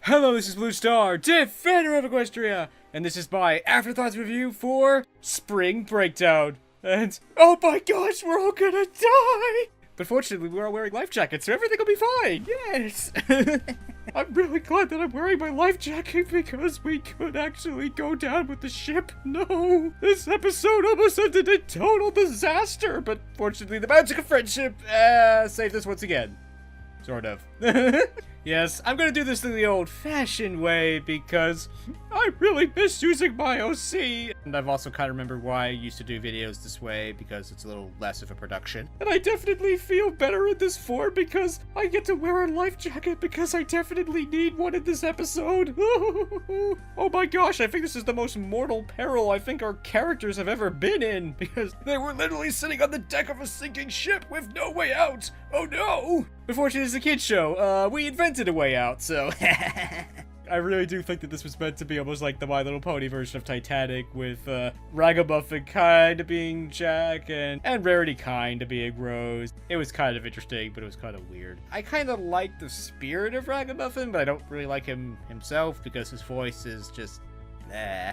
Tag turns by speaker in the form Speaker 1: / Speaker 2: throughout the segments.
Speaker 1: Hello, this is Blue Star, Defender of Equestria, and this is my Afterthoughts review for Spring Breakdown. And, oh my gosh, we're all gonna die! But fortunately, we're all wearing life jackets, so everything will be fine, yes! I'm really glad that I'm wearing my life jacket because we could actually go down with the ship. No! This episode almost ended in total disaster, but fortunately the magic of friendship saved us once again. Sort of. Yes, I'm gonna do this in the old-fashioned way because I really miss using my OC. And I've also kind of remembered why I used to do videos this way because it's a little less of a production. And I definitely feel better in this form because I get to wear a life jacket because I definitely need one in this episode. Oh my gosh, I think this is the most mortal peril I think our characters have ever been in because they were literally sitting on the deck of a sinking ship with no way out. Oh no! Unfortunately, it's a kid's show. We invented a way out, so... I really do think that this was meant to be almost like the My Little Pony version of Titanic, with Ragamuffin kind of being Jack and Rarity kind of being Rose. It was kind of interesting, but it was kind of weird. I kind of like the spirit of Ragamuffin, but I don't really like him himself because his voice is just... nah.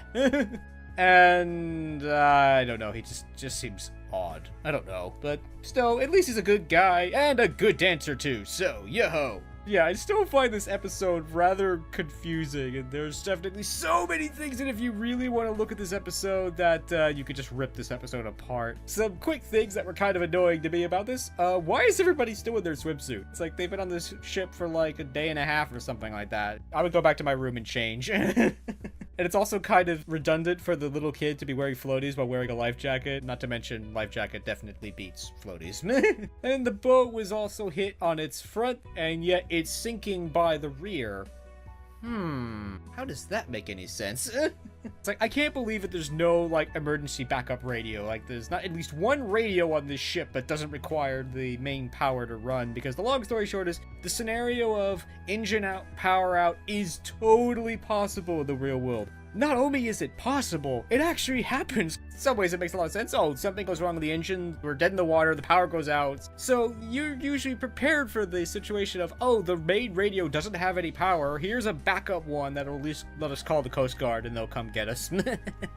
Speaker 1: And I don't know, he just seems odd. I don't know, but still, at least he's a good guy and a good dancer too, so yo-ho! Yeah, I still find this episode rather confusing, and there's definitely so many things, and if you really want to look at this episode, that you could just rip this episode apart. Some quick things that were kind of annoying to me about this. Why is everybody still in their swimsuit? It's like they've been on this ship for like a day and a half or something like that. I would go back to my room and change. And it's also kind of redundant for the little kid to be wearing floaties while wearing a life jacket. Not to mention, life jacket definitely beats floaties. And the boat was also hit on its front, and yet it's sinking by the rear. How does that make any sense? It's like, I can't believe that there's no, like, emergency backup radio. Like, there's not at least one radio on this ship that doesn't require the main power to run, because the long story short is, the scenario of engine out, power out is totally possible in the real world. Not only is it possible, it actually happens. In some ways it makes a lot of sense. Oh, something goes wrong with the engine, we're dead in the water, the power goes out. So you're usually prepared for the situation of, oh, the main radio doesn't have any power, here's a backup one that'll at least let us call the Coast Guard and they'll come get us.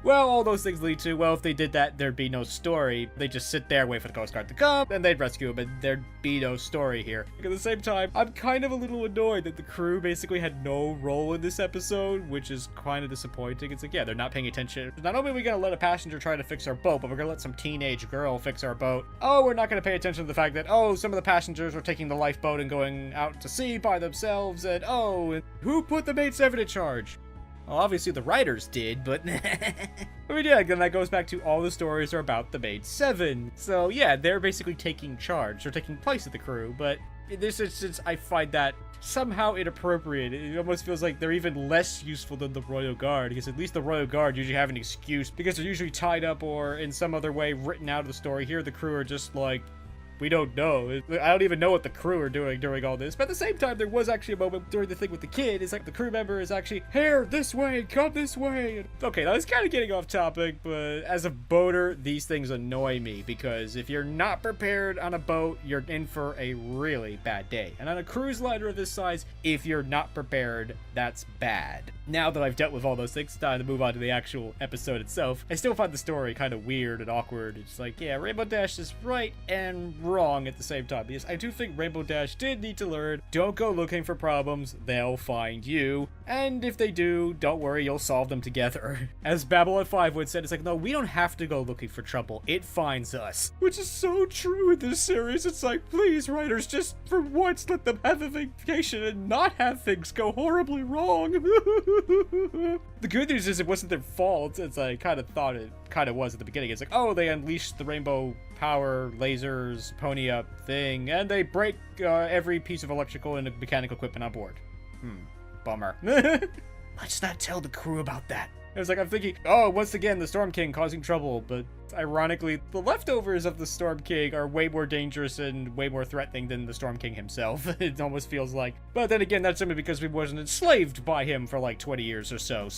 Speaker 1: Well, all those things lead to, well, if they did that, there'd be no story. They just sit there, wait for the Coast Guard to come, and they'd rescue him, and there'd be no story here. At the same time, I'm kind of a little annoyed that the crew basically had no role in this episode, which is kind of disappointing. It's like, yeah, they're not paying attention. Not only are we gonna let a passenger try to fix our boat, but we're gonna let some teenage girl fix our boat. Oh, we're not gonna pay attention to the fact that, oh, some of the passengers were taking the lifeboat and going out to sea by themselves, and oh, who put the maid 7 in charge? Well, obviously the writers did, but... I mean, yeah, again, that goes back to all the stories are about the maid 7. So, yeah, they're basically taking charge. They're taking place of the crew, but in this instance, I find that somehow inappropriate. It almost feels like they're even less useful than the Royal Guard, because at least the Royal Guard usually have an excuse, because they're usually tied up or in some other way written out of the story. Here, the crew are just like, we don't know. I don't even know what the crew are doing during all this. But at the same time, there was actually a moment during the thing with the kid. It's like the crew member is actually, here, this way, come this way. Okay, now it's kind of getting off topic, but as a boater, these things annoy me because if you're not prepared on a boat, you're in for a really bad day. And on a cruise liner of this size, if you're not prepared, that's bad. Now that I've dealt with all those things, it's time to move on to the actual episode itself. I still find the story kind of weird and awkward. It's like, yeah, Rainbow Dash is right and wrong at the same time. Because I do think Rainbow Dash did need to learn, don't go looking for problems, they'll find you. And if they do, don't worry, you'll solve them together. As Babylon 5 would say, it's like, no, we don't have to go looking for trouble, it finds us. Which is so true in this series. It's like, please, writers, just for once let them have a vacation and not have things go horribly wrong. The good news is it wasn't their fault, as I kind of thought it kind of was at the beginning. It's like, oh, they unleashed the rainbow power, lasers, pony up thing, and they break every piece of electrical and mechanical equipment on board. Bummer. Let's not tell the crew about that. It was like, I'm thinking, oh, once again, the Storm King causing trouble, but ironically, the leftovers of the Storm King are way more dangerous and way more threatening than the Storm King himself, it almost feels like. But then again, that's simply because we wasn't enslaved by him for like 20 years or so,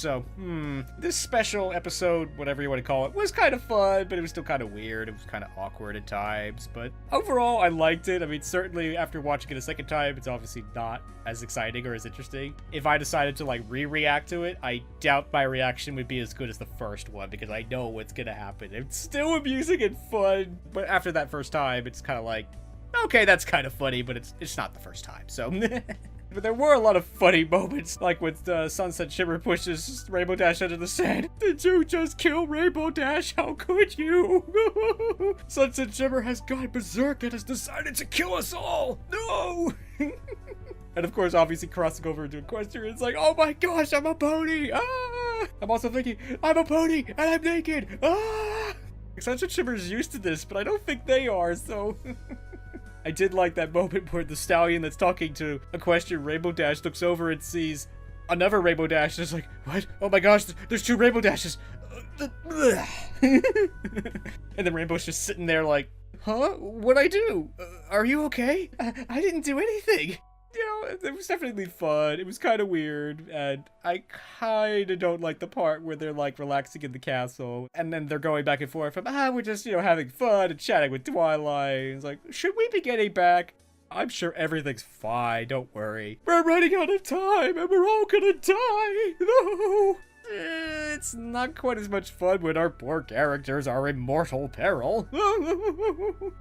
Speaker 1: this special episode, whatever you want to call it, was kind of fun, but it was still kind of weird, it was kind of awkward at times, but overall, I liked it. I mean, certainly after watching it a second time, it's obviously not as exciting or as interesting. If I decided to like re-react to it, I doubt my reaction would be as good as the first one because I know what's gonna happen. It's still amusing and fun, but after that first time, it's kind of like, okay, that's kind of funny, but it's not the first time, so. But there were a lot of funny moments, like when Sunset Shimmer pushes Rainbow Dash under the sand. Did you just kill Rainbow Dash? How could you? Sunset Shimmer has gone berserk and has decided to kill us all. No! And of course, obviously crossing over into Equestria, it's like, oh my gosh, I'm a pony! Ah! I'm also thinking, I'm a pony and I'm naked! Ah! Sunset Shimmer's used to this, but I don't think they are, so... I did like that moment where the stallion that's talking to Equestria Rainbow Dash looks over and sees another Rainbow Dash and is like, what? Oh my gosh, there's 2 Rainbow Dashes! And then Rainbow's just sitting there like, huh? What'd I do? Are you okay? I didn't do anything! You know, it was definitely fun. It was kind of weird, and I kind of don't like the part where they're, like, relaxing in the castle, and then they're going back and forth from, we're just, you know, having fun and chatting with Twilight. It's like, should we be getting back? I'm sure everything's fine, don't worry. We're running out of time, and we're all gonna die! No! It's not quite as much fun when our poor characters are in mortal peril.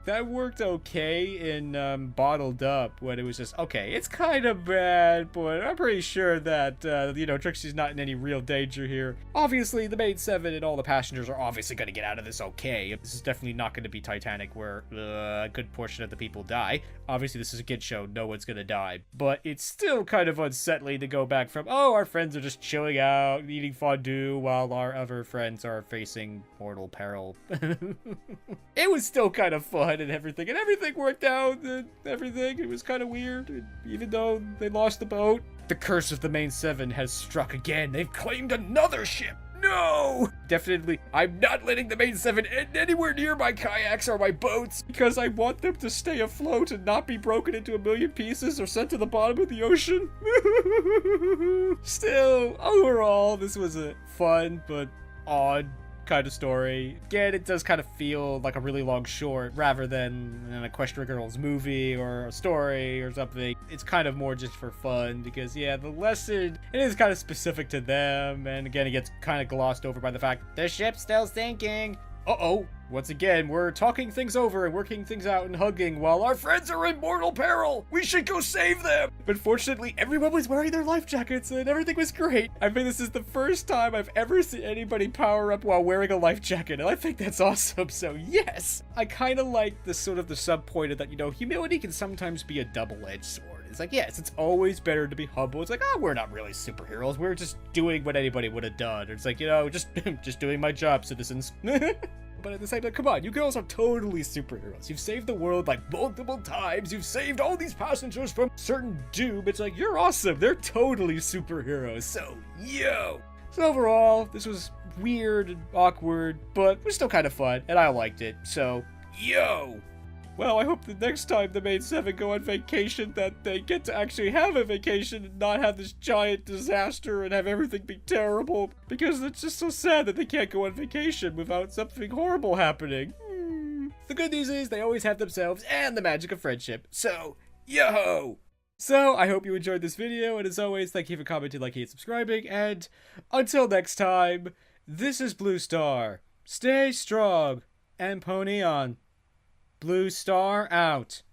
Speaker 1: That worked okay in Bottled Up, when it was just, okay, it's kind of bad, but I'm pretty sure that, you know, Trixie's not in any real danger here. Obviously, the main 7 and all the passengers are obviously going to get out of this okay. This is definitely not going to be Titanic, where a good portion of the people die. Obviously, this is a kid's show, no one's going to die. But it's still kind of unsettling to go back from, oh, our friends are just chilling out, eating fondue, while our other friends are facing mortal peril. It was still kind of fun and everything worked out and everything. It was kind of weird, even though they lost the boat. The curse of the main 7 has struck again. They've claimed another ship. No! Definitely, I'm not letting the main 7 end anywhere near my kayaks or my boats because I want them to stay afloat and not be broken into a million pieces or sent to the bottom of the ocean. Still, overall, this was a fun but odd kind of story. Again, it does kind of feel like a really long short rather than an Equestria Girls movie or a story or something. It's kind of more just for fun because, yeah, the lesson, it is kind of specific to them, and again, it gets kind of glossed over by the fact the ship's still sinking. Uh-oh. Once again, we're talking things over and working things out and hugging while our friends are in mortal peril. We should go save them. But fortunately, everyone was wearing their life jackets and everything was great. I think this is the first time I've ever seen anybody power up while wearing a life jacket, and I think that's awesome, so yes. I kind of like the sort of the sub-point that, you know, humility can sometimes be a double-edged sword. It's like, yes, it's always better to be humble. It's like, oh, we're not really superheroes. We're just doing what anybody would have done. It's like, you know, just doing my job, citizens. But at the same time, come on, you girls are totally superheroes. You've saved the world like multiple times. You've saved all these passengers from certain doom. It's like, you're awesome. They're totally superheroes. So, yo. So overall, this was weird and awkward, but it was still kind of fun, and I liked it. So, yo. Well, I hope the next time the main 7 go on vacation that they get to actually have a vacation and not have this giant disaster and have everything be terrible, because it's just so sad that they can't go on vacation without something horrible happening. The good news is they always have themselves and the magic of friendship, so yo! So, I hope you enjoyed this video, and as always, thank you for commenting, liking, and subscribing, and until next time, this is Blue Star. Stay strong and pony on. Blue Star out.